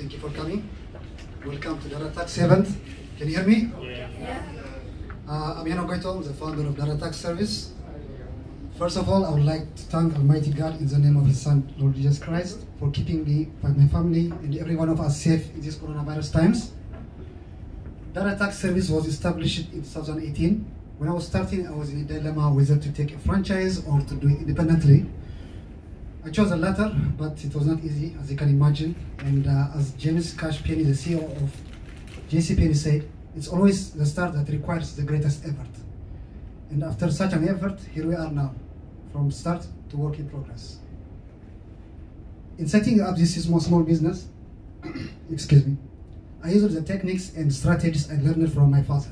Thank you for coming. Welcome to DADA Tax event. Can you hear me? Yeah. I'm Yano Goito, the founder of DADA Tax Service. First of all, I would like to thank Almighty God in the name of His Son, Lord Jesus Christ, for keeping me, my family, and every one of us safe in these coronavirus times. DADA Tax Service was established in 2018. When I was starting, I was in a dilemma whether to take a franchise or to do it independently. I chose the latter, but it was not easy, as you can imagine. And as James Cash Penny, the CEO of JC Penny, said, it's always the start that requires the greatest effort. And after such an effort, here we are now, from start to work in progress. In setting up this small business, excuse me, I used the techniques and strategies I learned from my father.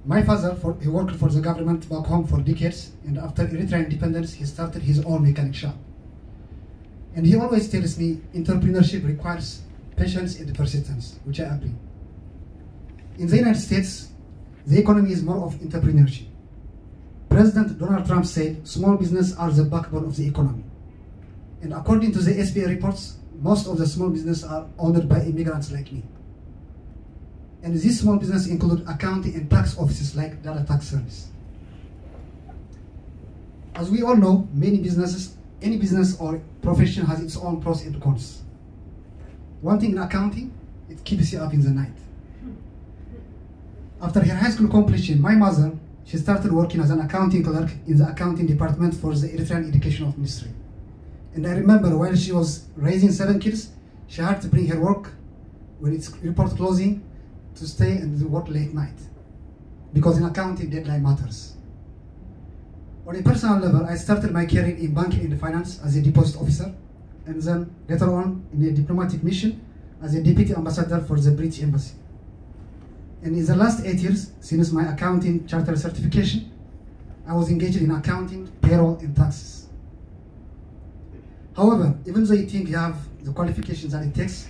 My father, he worked for the government back home for decades, and after Eritrean independence, he started his own mechanic shop. And he always tells me entrepreneurship requires patience and persistence, which I agree. In the United States, the economy is more of entrepreneurship. President Donald Trump said small businesses are the backbone of the economy. And according to the SBA reports, most of the small businesses are owned by immigrants like me. And these small businesses include accounting and tax offices like DADA Tax Service. As we all know, any business or profession has its own pros and cons. One thing in accounting, it keeps you up in the night. After her high school completion, my mother, she started working as an accounting clerk in the accounting department for the Eritrean Educational Ministry. And I remember while she was raising 7 kids, she had to bring her work when it's report closing to stay and work late night. Because in accounting, deadline matters. On a personal level, I started my career in banking and finance as a deposit officer, and then later on in a diplomatic mission as a deputy ambassador for the British Embassy. And in the last 8 years, since my accounting charter certification, I was engaged in accounting, payroll, and taxes. However, even though you think you have the qualifications that it takes,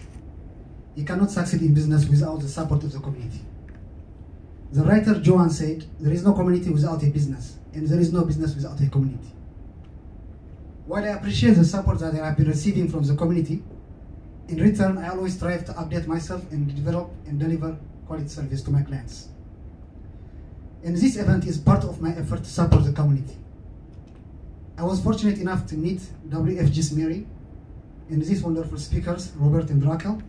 you cannot succeed in business without the support of the community. The writer Joanne said, there is no community without a business, and there is no business without a community. While I appreciate the support that I have been receiving from the community, in return, I always strive to update myself and develop and deliver quality service to my clients. And this event is part of my effort to support the community. I was fortunate enough to meet WFG's Mary and these wonderful speakers, Robert and Raquel,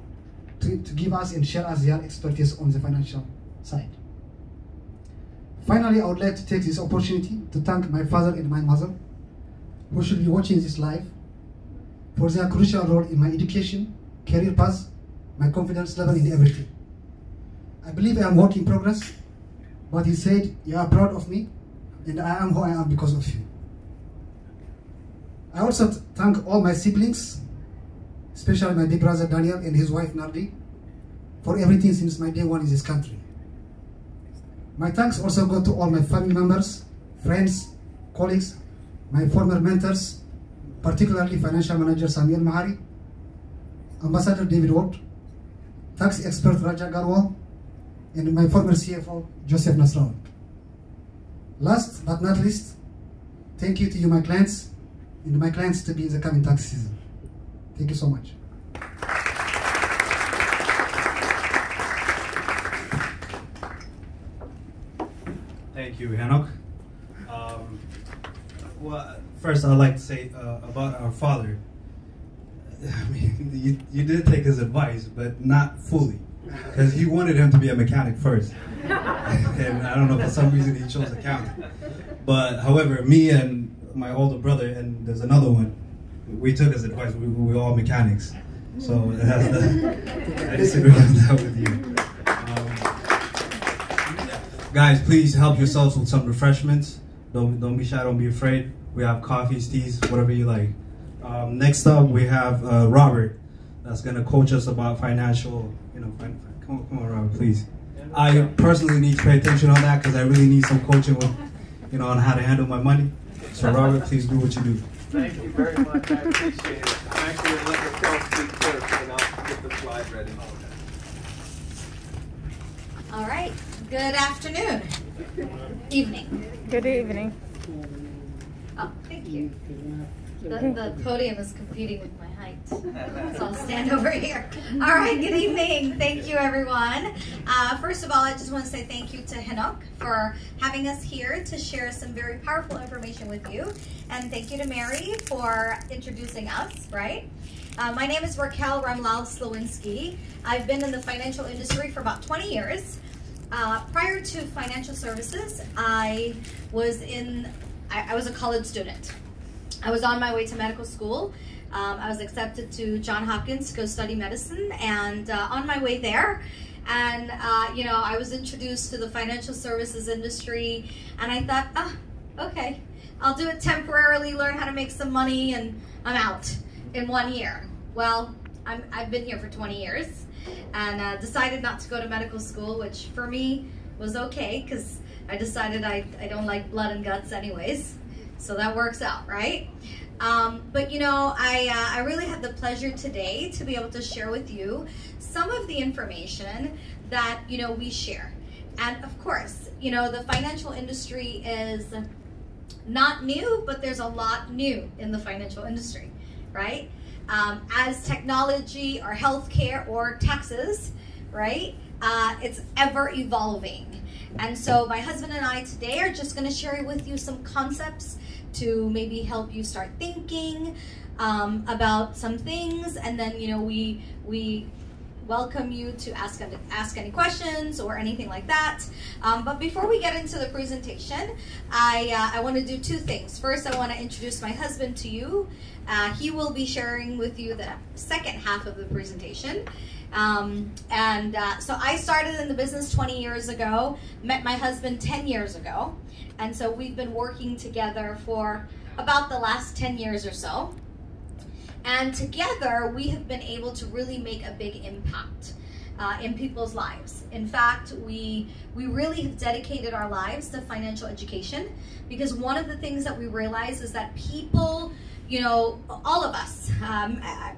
to give us and share us their expertise on the financial side. Finally, I would like to take this opportunity to thank my father and my mother, who should be watching this live, for their crucial role in my education, career path, my confidence level in everything. I believe I am work in progress, but he said, you are proud of me, and I am who I am because of you. I also thank all my siblings, especially my big brother Daniel and his wife Nardi, for everything since my day one in this country. My thanks also go to all my family members, friends, colleagues, my former mentors, particularly financial manager Samuel Mahari, Ambassador David Ward, tax expert Raja Garwal, and my former CFO Joseph Nasraoui. Last but not least, thank you to you, my clients, and my clients to be in the coming tax season. Thank you so much. Thank you, Hanok. Well, first I'd like to say about our father. I mean, you did take his advice, but not fully, because he wanted him to be a mechanic first. And I don't know, for some reason he chose accounting. But however, me and my older brother, and there's another one, we took his advice. We were all mechanics. So I disagree with that with you. Guys, please help yourselves with some refreshments. Don't be shy, don't be afraid. We have coffees, teas, whatever you like. Next up, we have Robert, that's gonna coach us about financial, come on, Robert, please. I personally need to pay attention on that because I really need some coaching with, on how to handle my money. So Robert, please do what you do. Thank you very much, I appreciate it. I'm actually going to let Raquel speak first and I'll get the slide ready. All right. Good afternoon. Evening. Good evening. Oh, thank you. The podium is competing with my height. So I'll stand over here. All right, good evening. Thank you, everyone. First of all, I just want to say thank you to Hinok for having us here to share some very powerful information with you. And thank you to Mary for introducing us, right? My name is Raquel Ramlal Slowinski. I've been in the financial industry for about 20 years. Prior to financial services, I was a college student. I was on my way to medical school. I was accepted to Johns Hopkins to go study medicine, and on my way there, and I was introduced to the financial services industry, and I thought, okay, I'll do it temporarily, learn how to make some money, and I'm out in 1 year. Well, I've been here for 20 years, and decided not to go to medical school, which for me was okay, because I decided I don't like blood and guts anyways. So that works out, right? But I really had the pleasure today to be able to share with you some of the information that, we share. And of course, the financial industry is not new, but there's a lot new in the financial industry, right? As technology or healthcare or taxes, right? It's ever evolving. And so my husband and I today are just going to share with you some concepts to maybe help you start thinking about some things, and then we welcome you to ask any questions or anything like that. But before we get into the presentation, I want to do two things. First, I want to introduce my husband to you. He will be sharing with you the second half of the presentation. So I started in the business 20 years ago, met my husband 10 years ago, and so we've been working together for about the last 10 years or so. And together we have been able to really make a big impact in people's lives. In fact, we really have dedicated our lives to financial education, because one of the things that we realize is that people, all of us,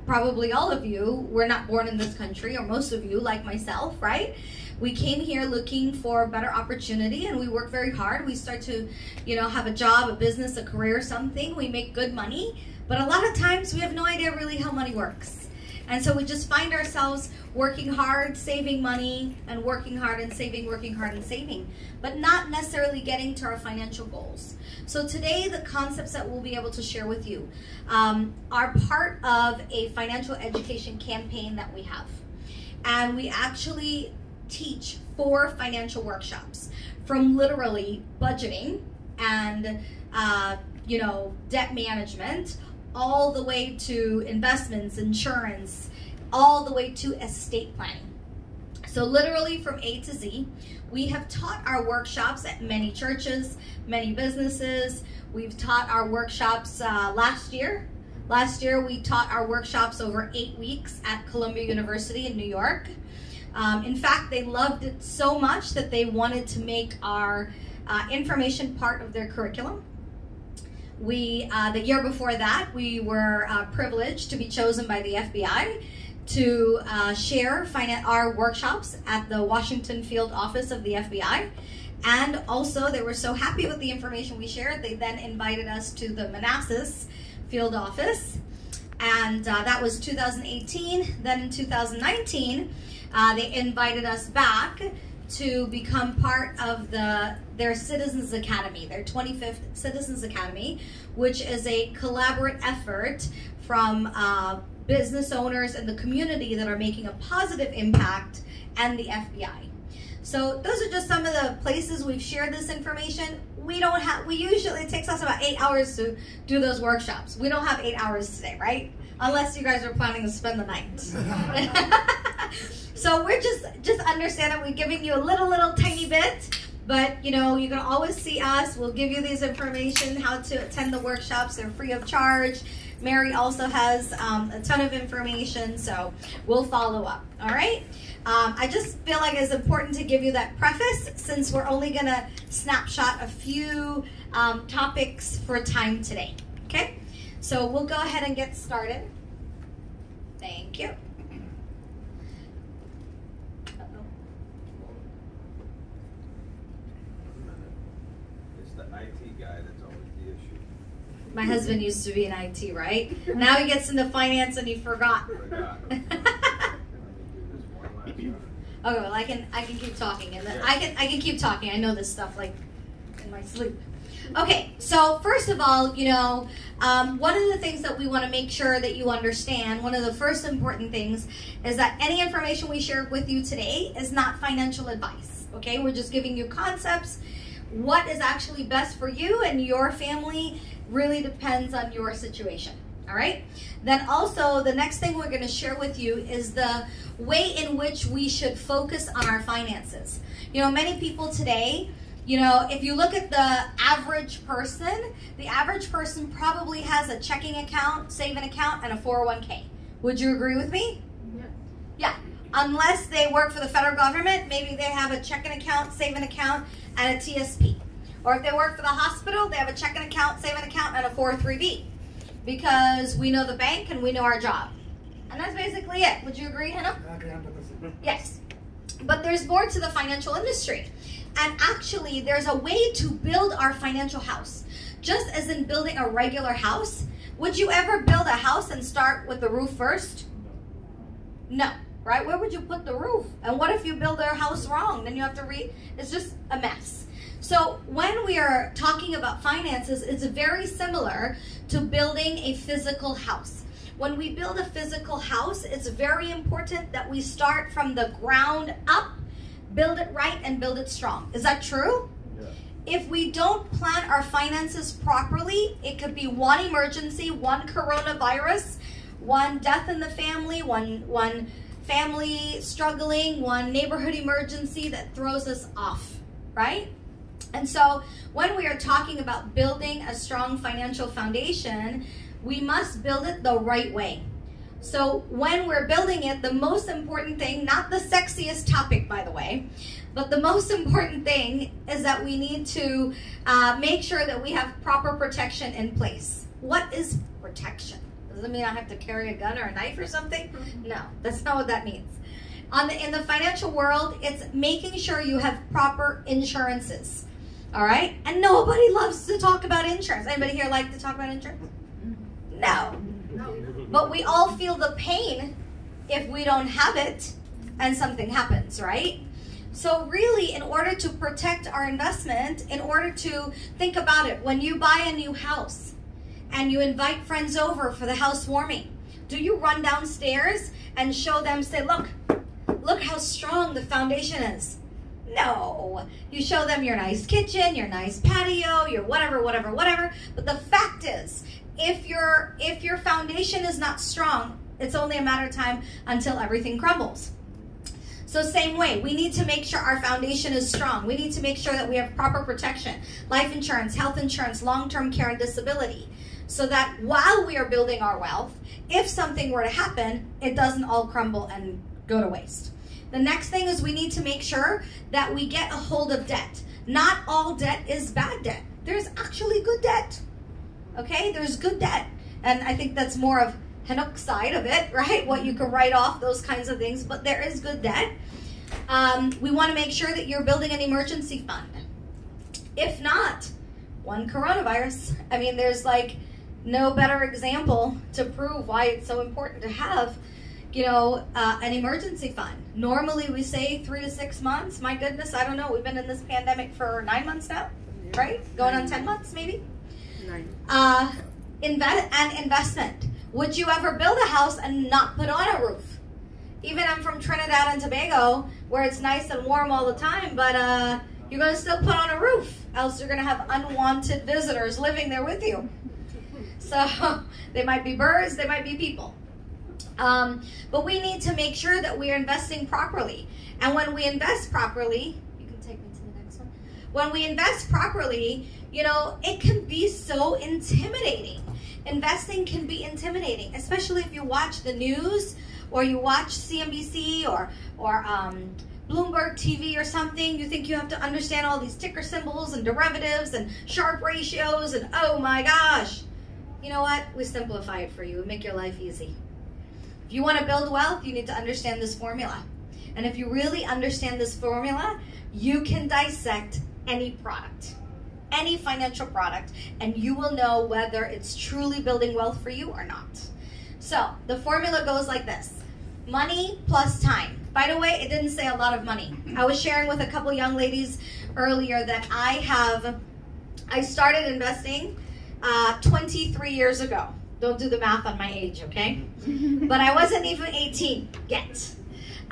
probably all of you, were not born in this country, or most of you, like myself, right? We came here looking for a better opportunity, and we work very hard. We start to, have a job, a business, a career, something. We make good money, but a lot of times we have no idea really how money works. And so we just find ourselves working hard, saving money, and working hard and saving, but not necessarily getting to our financial goals. So today, the concepts that we'll be able to share with you are part of a financial education campaign that we have. And we actually teach 4 financial workshops, from literally budgeting and debt management, all the way to investments, insurance, all the way to estate planning. So literally from A to Z. We have taught our workshops at many churches, many businesses. We've taught our workshops last year. Last year we taught our workshops over 8 weeks at Columbia University in New York. In fact, they loved it so much that they wanted to make our information part of their curriculum. The year before that, we were privileged to be chosen by the FBI to share our workshops at the Washington field office of the FBI. And also, they were so happy with the information we shared, they then invited us to the Manassas field office. And that was 2018. Then in 2019, they invited us back to become part of their Citizens Academy, their 25th Citizens Academy, which is a collaborative effort from business owners in the community that are making a positive impact, and the FBI. So those are just some of the places we've shared this information. It takes us about 8 hours to do those workshops. We don't have 8 hours today, right? Unless you guys are planning to spend the night. So we're just understand that we're giving you a little tiny bit, but you can always see us. We'll give you this information, how to attend the workshops. They're free of charge. Mary also has a ton of information, so we'll follow up, all right? I just feel like it's important to give you that preface, since we're only gonna snapshot a few topics for time today, okay? So we'll go ahead and get started. Thank you. It's the IT guy that's always the issue. My husband used to be in IT, right? Now he gets into finance and he forgot. Okay, well, I can keep talking, and I can keep talking. I know this stuff like in my sleep. Okay, so first of all, you know, one of the things that we want to make sure that you understand, one of the first important things, is that any information we share with you today is not financial advice. Okay, we're just giving you concepts. What is actually best for you and your family really depends on your situation. All right. Then also the next thing we're going to share with you is the way in which we should focus on our finances. You know, many people today, you know, if you look at the average person probably has a checking account, saving account, and a 401k. Would you agree with me? Yes. Yeah. Unless they work for the federal government, maybe they have a checking account, saving account, and a TSP. Or if they work for the hospital, they have a checking account, saving account, and a 403b. Because we know the bank and we know our job. And that's basically it. Would you agree, Hannah? Yes. But there's more to the financial industry. And actually, there's a way to build our financial house. Just as in building a regular house, would you ever build a house and start with the roof first? No. Right? Where would you put the roof? And what if you build a house wrong? Then you have to it's just a mess. So when we are talking about finances, it's very similar to building a physical house. When we build a physical house, it's very important that we start from the ground up, build it right, and build it strong. Is that true? Yeah. If we don't plan our finances properly, it could be one emergency, one coronavirus, one death in the family, one family struggling, one neighborhood emergency that throws us off, right? And so when we are talking about building a strong financial foundation, we must build it the right way. So when we're building it, the most important thing, not the sexiest topic, by the way, but the most important thing is that we need to make sure that we have proper protection in place. What is protection? Does it mean I have to carry a gun or a knife or something? No, that's not what that means. In the financial world, it's making sure you have proper insurances. All right? And nobody loves to talk about insurance. Anybody here like to talk about insurance? No. But we all feel the pain if we don't have it and something happens, right? So really, in order to protect our investment, in order to think about it, when you buy a new house and you invite friends over for the housewarming, do you run downstairs and show them, say, look how strong the foundation is? No. You show them your nice kitchen, your nice patio, your whatever. But the fact is, if your foundation is not strong, it's only a matter of time until everything crumbles. So same way, we need to make sure our foundation is strong. We need to make sure that we have proper protection, life insurance, health insurance, long-term care, and disability, so that while we are building our wealth, if something were to happen, it doesn't all crumble and go to waste. The next thing is we need to make sure that we get a hold of debt. Not all debt is bad debt. There's actually good debt. Okay, there's good debt. And I think that's more of Hanuk's side of it, right? What you can write off, those kinds of things. But there is good debt. We want to make sure that you're building an emergency fund. If not, one coronavirus. I mean, there's like no better example to prove why it's so important to have, you know, an emergency fund. Normally we say 3 to 6 months. My goodness, I don't know. We've been in this pandemic for 9 months now, right? Going on 10 months maybe? 9. Investment. Would you ever build a house and not put on a roof? Even I'm from Trinidad and Tobago, where it's nice and warm all the time, but you're going to still put on a roof, else you're going to have unwanted visitors living there with you. So they might be birds, they might be people. But we need to make sure that we are investing properly. And when we invest properly, you can take me to the next one. When we invest properly, you know, it can be so intimidating. Investing can be intimidating, especially if you watch the news or you watch CNBC or Bloomberg TV or something. You think you have to understand all these ticker symbols and derivatives and Sharpe ratios and oh my gosh. You know what? We simplify it for you. We make your life easy. If you want to build wealth, you need to understand this formula. And if you really understand this formula, you can dissect any product. any financial product, and you will know whether it's truly building wealth for you or not. So the formula goes like this: money plus time. By the way, it didn't say a lot of money. I was sharing with a couple young ladies earlier that I started investing 23 years ago. Don't do the math on my age, okay? But I wasn't even 18 yet.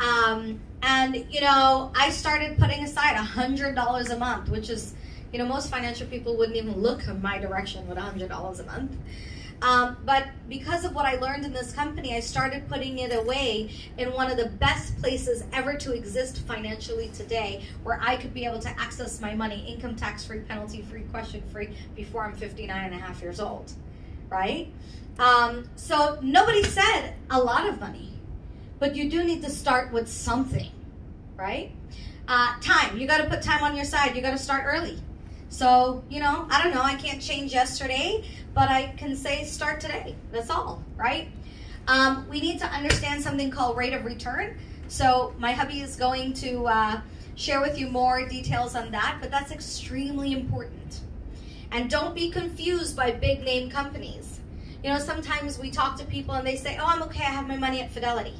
And, you know, I started putting aside $100 a month, which is, you know, most financial people wouldn't even look in my direction with $100 a month. But because of what I learned in this company, I started putting it away in one of the best places ever to exist financially today, where I could be able to access my money, income tax-free, penalty-free, question-free, before I'm 59 and a half years old, right? So nobody said a lot of money, but you do need to start with something, right? Time, you gotta put time on your side. You gotta start early. So, you know, I don't know, I can't change yesterday, but I can say start today. That's all, right? We need to understand something called rate of return. So my hubby is going to share with you more details on that, but that's extremely important. And don't be confused by big name companies. You know, sometimes we talk to people and they say, oh, I'm okay, I have my money at Fidelity.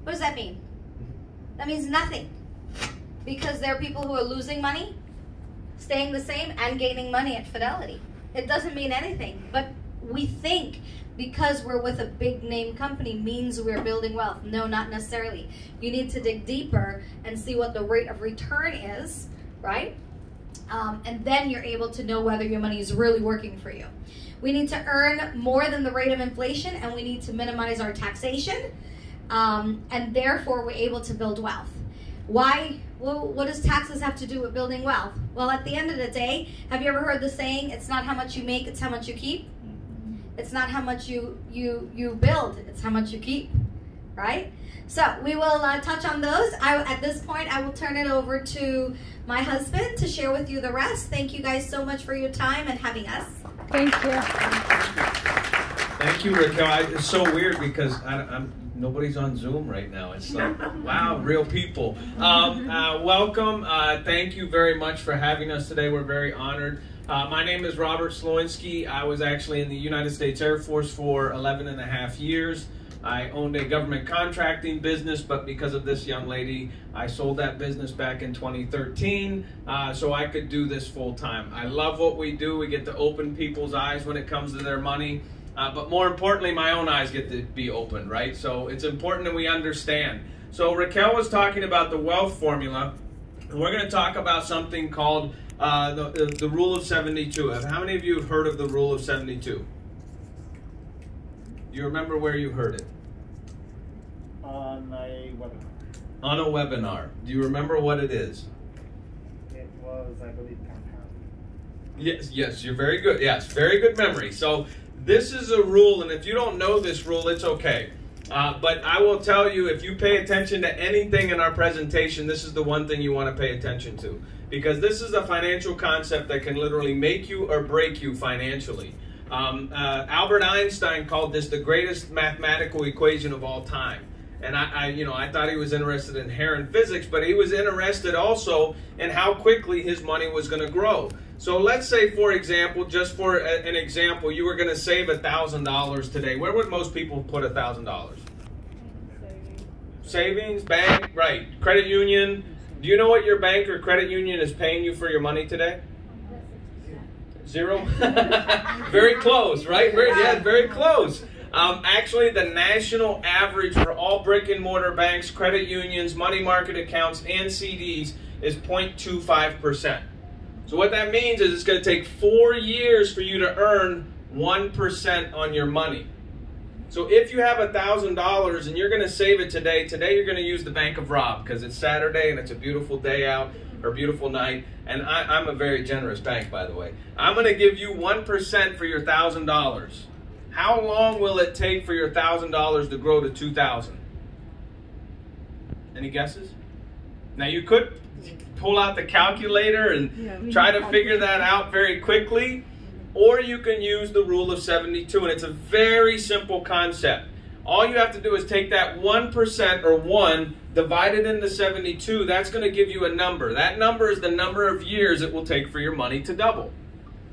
What does that mean? That means nothing. Because there are people who are losing money, staying the same, and gaining money at Fidelity. It doesn't mean anything, but we think because we're with a big name company means we're building wealth. No, not necessarily. You need to dig deeper and see what the rate of return is, right? And then you're able to know whether your money is really working for you. We need to earn more than the rate of inflation, and we need to minimize our taxation, and therefore we're able to build wealth. Why? Well, what does taxes have to do with building wealth? Well, at the end of the day, have you ever heard the saying, it's not how much you make, it's how much you keep? It's not how much you build, it's how much you keep, right? So we will touch on those. At this point, I will turn it over to my husband to share with you the rest. Thank you guys so much for your time and having us. Thank you. Thank you, Raquel. It's so weird because nobody's on Zoom right now. It's like, wow, real people. Welcome. Thank you very much for having us today. We're very honored. My name is Robert Slowinski. I was actually in the United States Air Force for 11 and a half years. I owned a government contracting business, but because of this young lady, I sold that business back in 2013 so I could do this full time. I love what we do. We get to open people's eyes when it comes to their money. But more importantly, my own eyes get to be opened, right? So it's important that we understand. So Raquel was talking about the wealth formula, and we're going to talk about something called the Rule of 72. How many of you have heard of the Rule of 72? You remember where you heard it? On a webinar. On a webinar. Do you remember what it is? It was, I believe, compound. Yes, you're very good. Yes, very good memory. So this is a rule, and if you don't know this rule, it's okay. But I will tell you, if you pay attention to anything in our presentation, this is the one thing you want to pay attention to. Because this is a financial concept that can literally make you or break you financially. Albert Einstein called this the greatest mathematical equation of all time. And I thought he was interested in hair and physics, but he was interested also in how quickly his money was going to grow. So let's say, for example, just for an example, you were going to save $1,000 today. Where would most people put $1,000? Savings, bank, right. Credit union. Do you know what your bank or credit union is paying you for your money today? 0? Very close, right? Very close. Actually, the national average for all brick and mortar banks, credit unions, money market accounts, and CDs is 0.25%. So what that means is it's going to take 4 years for you to earn 1% on your money. So if you have $1,000 and you're going to save it today you're going to use the Bank of Rob because it's Saturday and it's a beautiful day out or beautiful night. And I'm a very generous bank, by the way. I'm going to give you 1% for your $1,000. How long will it take for your $1,000 to grow to $2,000? Any guesses? Now you could pull out the calculator and try to figure that out very quickly, or you can use the Rule of 72, and it's a very simple concept. All you have to do is take that 1% or 1, divide it into 72. That's going to give you a number. That number is the number of years it will take for your money to double.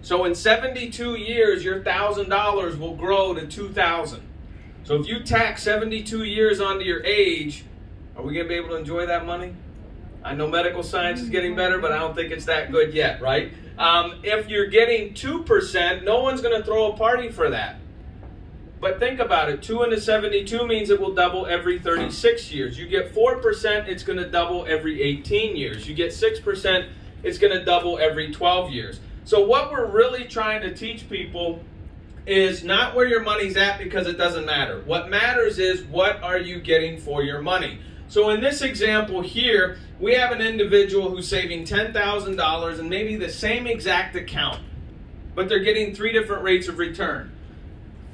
So in 72 years, your $1,000 will grow to $2,000. So if you tack 72 years onto your age, are we going to be able to enjoy that money? I know medical science is getting better, but I don't think it's that good yet, right? If you're getting 2%, no one's going to throw a party for that. But think about it. 2 into 72 means it will double every 36 years. You get 4%, it's going to double every 18 years. You get 6%, it's going to double every 12 years. So what we're really trying to teach people is not where your money's at, because it doesn't matter. What matters is, what are you getting for your money? So in this example here, we have an individual who's saving $10,000 in maybe the same exact account, but they're getting 3 different rates of return.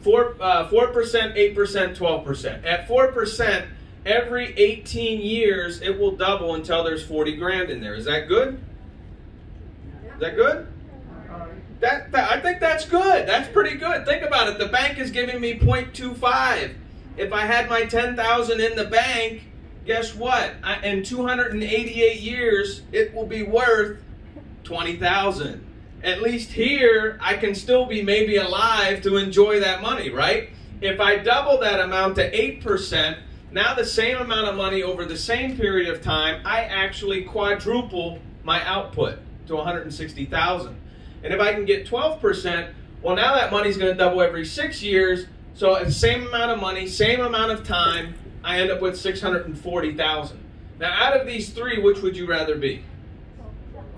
4%, 8%, 12%. At 4%, every 18 years, it will double until there's 40 grand in there. Is that good? Is that good? I think that's good. That's pretty good. Think about it. The bank is giving me 0.25. If I had my $10,000 in the bank, guess what? In 288 years, it will be worth $20,000. At least here, I can still be maybe alive to enjoy that money, right? If I double that amount to 8%, now the same amount of money over the same period of time, I actually quadruple my output to $160,000. And if I can get 12%, well, now that money's going to double every 6 years. So at the same amount of money, same amount of time, I end up with $640,000. Now, out of these three, which would you rather be?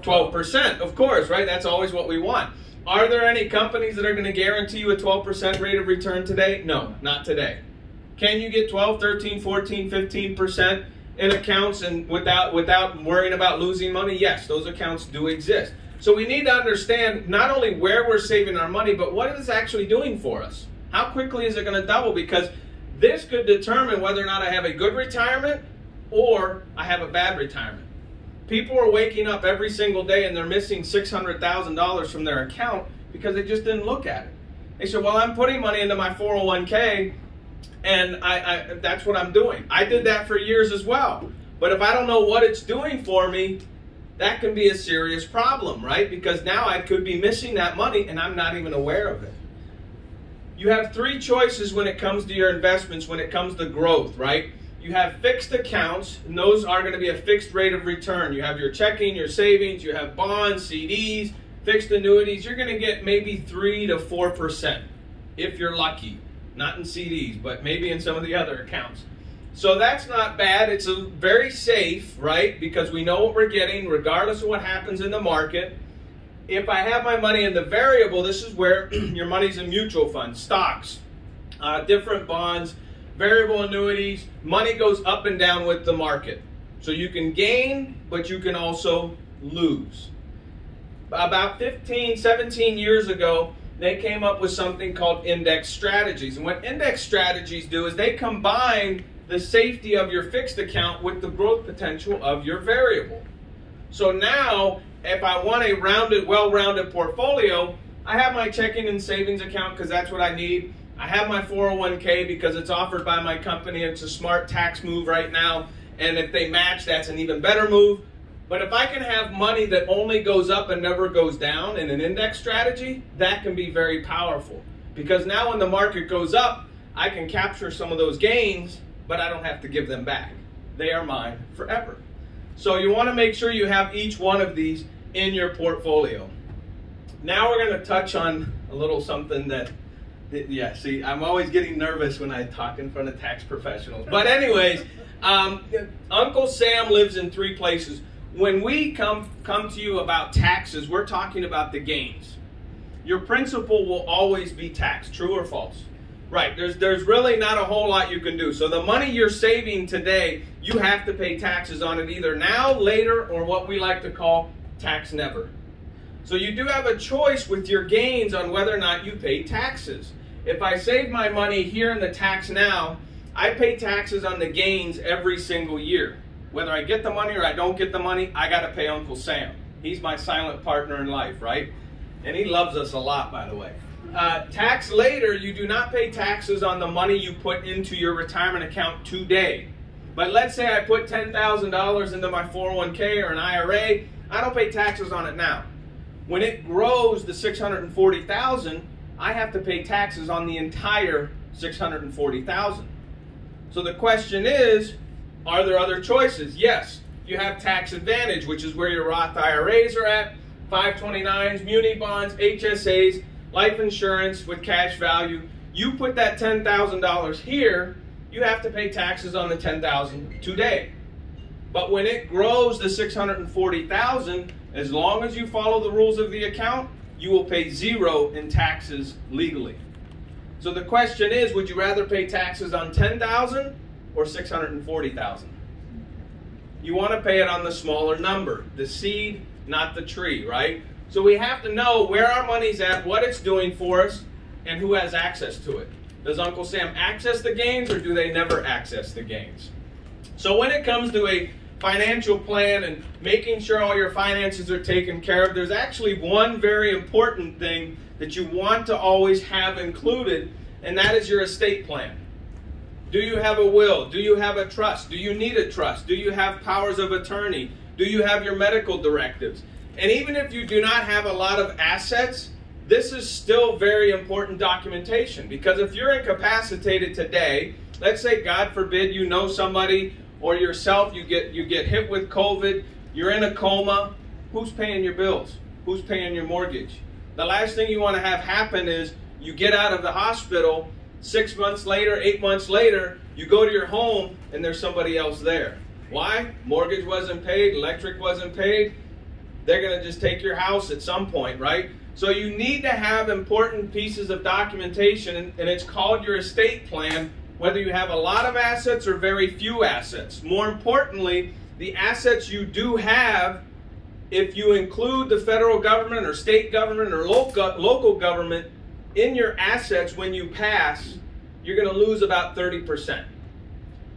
12%, of course, right? That's always what we want. Are there any companies that are going to guarantee you a 12% rate of return today? No, not today. Can you get 12, 13, 14, 15% in accounts and without worrying about losing money? Yes, those accounts do exist. So we need to understand not only where we're saving our money, but what it's actually doing for us. How quickly is it going to double? Because this could determine whether or not I have a good retirement or I have a bad retirement. People are waking up every single day and they're missing $600,000 from their account because they just didn't look at it. They said, well, I'm putting money into my 401k and that's what I'm doing. I did that for years as well. But if I don't know what it's doing for me, that can be a serious problem, right? Because now I could be missing that money and I'm not even aware of it. You have 3 choices when it comes to your investments, when it comes to growth, right? You have fixed accounts, and those are going to be a fixed rate of return. You have your checking, your savings, you have bonds, CDs, fixed annuities. You're going to get maybe 3 to 4% if you're lucky. Not in CDs, but maybe in some of the other accounts. So that's not bad. It's very safe, right? Because we know what we're getting regardless of what happens in the market. If I have my money in the variable, this is where your money's in mutual funds, stocks, different bonds, variable annuities. Money goes up and down with the market. So you can gain, but you can also lose. About 15, 17 years ago, they came up with something called index strategies. And what index strategies do is they combine the safety of your fixed account with the growth potential of your variable. So now, if I want a rounded, well-rounded portfolio, I have my checking and savings account because that's what I need. I have my 401k because it's offered by my company. It's a smart tax move right now. And if they match, that's an even better move. But if I can have money that only goes up and never goes down in an index strategy, that can be very powerful. Because now when the market goes up, I can capture some of those gains, but I don't have to give them back. They are mine forever. So you want to make sure you have each one of these in your portfolio. Now we're going to touch on a little something that, yeah, see, I'm always getting nervous when I talk in front of tax professionals. But anyways, Uncle Sam lives in 3 places. When we come to you about taxes, we're talking about the gains. Your principal will always be taxed, true or false? Right, there's really not a whole lot you can do. So the money you're saving today, you have to pay taxes on it either now, later, or what we like to call tax never. So you do have a choice with your gains on whether or not you pay taxes. If I save my money here in the tax now, I pay taxes on the gains every single year. Whether I get the money or I don't get the money, I got to pay Uncle Sam. He's my silent partner in life, right? And he loves us a lot, by the way. Tax later, you do not pay taxes on the money you put into your retirement account today. But let's say I put $10,000 into my 401k or an IRA, I don't pay taxes on it now. When it grows to $640,000, I have to pay taxes on the entire $640,000. So the question is, are there other choices? Yes. You have tax advantage, which is where your Roth IRAs are at, 529s, muni bonds, HSAs, life insurance with cash value. You put that $10,000 here, you have to pay taxes on the $10,000 today. But when it grows to $640,000, as long as you follow the rules of the account, you will pay 0 in taxes legally. So the question is, would you rather pay taxes on $10,000 or $640,000? You want to pay it on the smaller number, the seed, not the tree, right? So we have to know where our money's at, what it's doing for us, and who has access to it. Does Uncle Sam access the gains, or do they never access the gains? So when it comes to a financial plan and making sure all your finances are taken care of, there's actually one very important thing that you want to always have included, and that is your estate plan. Do you have a will? Do you have a trust? Do you need a trust? Do you have powers of attorney? Do you have your medical directives? And even if you do not have a lot of assets, this is still very important documentation, because if you're incapacitated today, let's say, God forbid, you know somebody or yourself, you get hit with COVID, you're in a coma, who's paying your bills? Who's paying your mortgage? The last thing you want to have happen is you get out of the hospital, 6 months later, 8 months later, you go to your home and there's somebody else there. Why? Mortgage wasn't paid, electric wasn't paid. They're going to just take your house at some point, right? So you need to have important pieces of documentation, and it's called your estate plan, whether you have a lot of assets or very few assets. More importantly, the assets you do have, if you include the federal government or state government or local government in your assets when you pass, you're going to lose about 30%.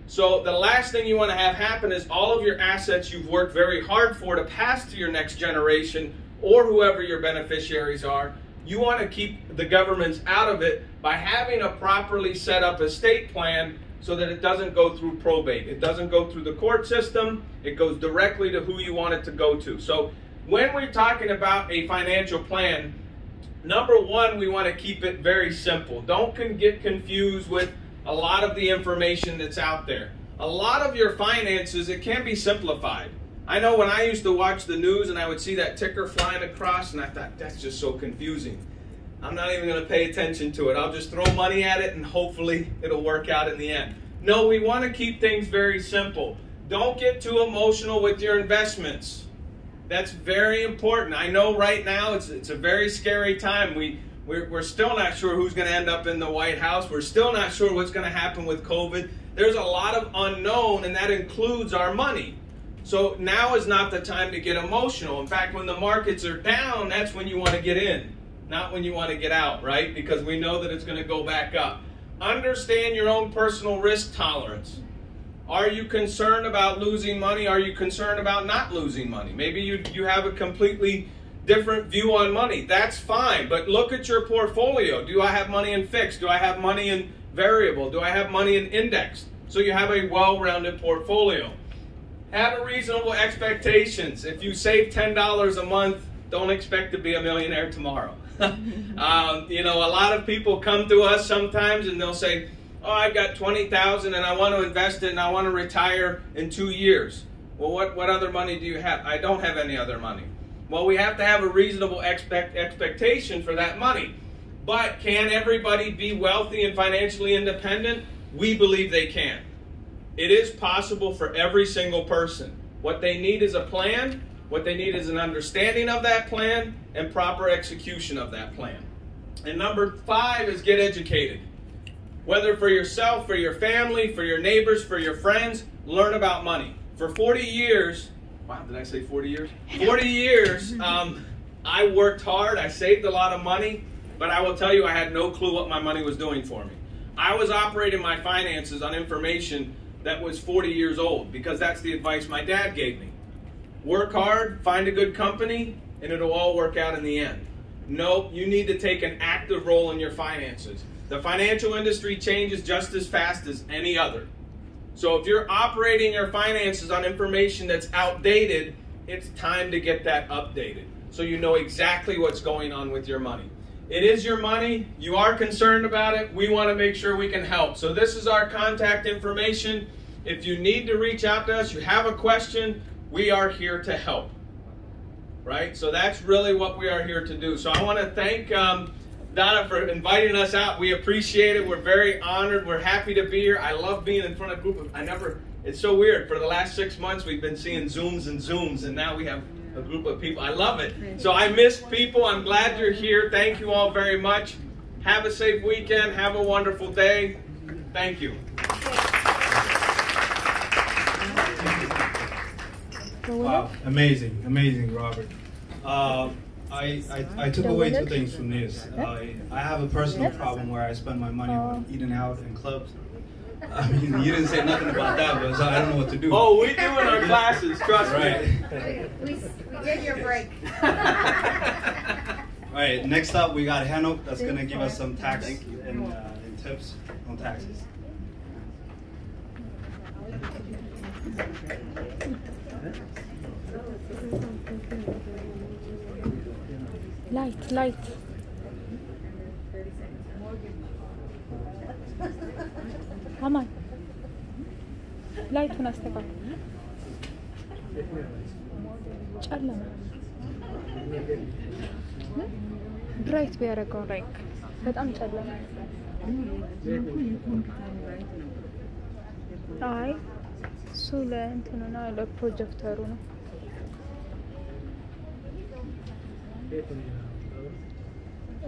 So the last thing you want to have happen is all of your assets you've worked very hard for to pass to your next generation or whoever your beneficiaries are, you want to keep the governments out of it by having a properly set up estate plan so that it doesn't go through probate. It doesn't go through the court system. It goes directly to who you want it to go to. So when we're talking about a financial plan, number one, we want to keep it very simple. Don't get confused with a lot of the information that's out there. A lot of your finances, it can be simplified. I know when I used to watch the news and I would see that ticker flying across, and I thought, that's just so confusing. I'm not even going to pay attention to it. I'll just throw money at it and hopefully it'll work out in the end. No, we want to keep things very simple. Don't get too emotional with your investments. That's very important. I know right now it's a very scary time. We're still not sure who's going to end up in the White House. We're still not sure what's going to happen with COVID. There's a lot of unknown, and that includes our money. So now is not the time to get emotional. In fact, when the markets are down, that's when you want to get in, not when you want to get out, right? Because we know that it's going to go back up. Understand your own personal risk tolerance. Are you concerned about losing money? Are you concerned about not losing money? Maybe you have a completely different view on money. That's fine, but look at your portfolio. Do I have money in fixed? Do I have money in variable? Do I have money in indexed? So you have a well-rounded portfolio. Have a reasonable expectations. If you save $10 a month, don't expect to be a millionaire tomorrow. You know, a lot of people come to us sometimes and they'll say, oh, I've got $20,000 and I want to invest it and I want to retire in 2 years. Well, what other money do you have? I don't have any other money. Well, we have to have a reasonable expectation for that money. But can everybody be wealthy and financially independent? We believe they can. It is possible for every single person. What they need is a plan. What they need is an understanding of that plan and proper execution of that plan. And number 5 is get educated. Whether for yourself, for your family, for your neighbors, for your friends, learn about money. For 40 years, wow, did I say 40 years? 40 years, I worked hard, I saved a lot of money, but I will tell you I had no clue what my money was doing for me. I was operating my finances on information that was 40 years old because that's the advice my dad gave me. Work hard, find a good company, and it'll all work out in the end. No, you need to take an active role in your finances. The financial industry changes just as fast as any other. So if you're operating your finances on information that's outdated, it's time to get that updated. so you know exactly what's going on with your money. It is your money. You are concerned about it. We want to make sure we can help. So this is our contact information. If you need to reach out to us, you have a question, we are here to help. Right? So that's really what we are here to do. So I want to thank DADA for inviting us out. We appreciate it. We're very honored. We're happy to be here. I love being in front of a group of, it's so weird. For the last 6 months, we've been seeing Zooms and Zooms, and now we have a group of people. I love it. So I missed people. I'm glad you're here. Thank you all very much. Have a safe weekend. Have a wonderful day. Thank you. Wow, amazing, amazing, Robert. I took away 2 things from this. I have a personal problem where I spend my money on eating out in clubs. I mean, you didn't say nothing about that, but so I don't know what to do. Oh, we do in our classes, trust me. We gave you a break. All right, next up we got Hanok that's going to give us some tax and tips on taxes. Light. Aman. ላይቱን አስተካክል። ጨለማ ብራይት ቢያደርገው ላይክ በጣም ጨለማ። አይ እሱ ለእንትኑ ነው ለፕሮጀክተሩ ነው።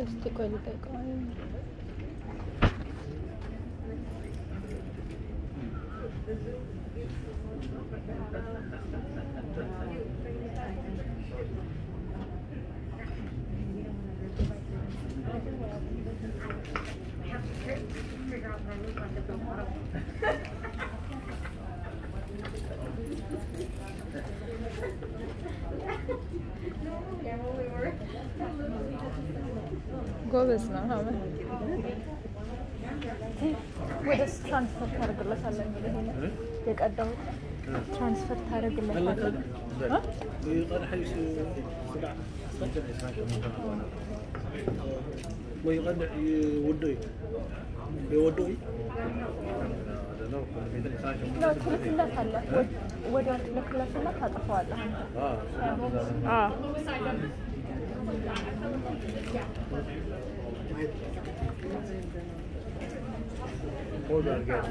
እስቲ ቆይ ልጠይቀው። ጎበዝ ነው አሁን ወደ ትራንስፈር ታደርግለታለህ እንግዲህ ይሄን የቀዳሁት ትራንስፈር ታደርግለታለህ يقدر حيث ويقدر يودوي لا ትልክለታለህ ወዲያው ትልክለትና ታጠፋዋለህ Hold on again.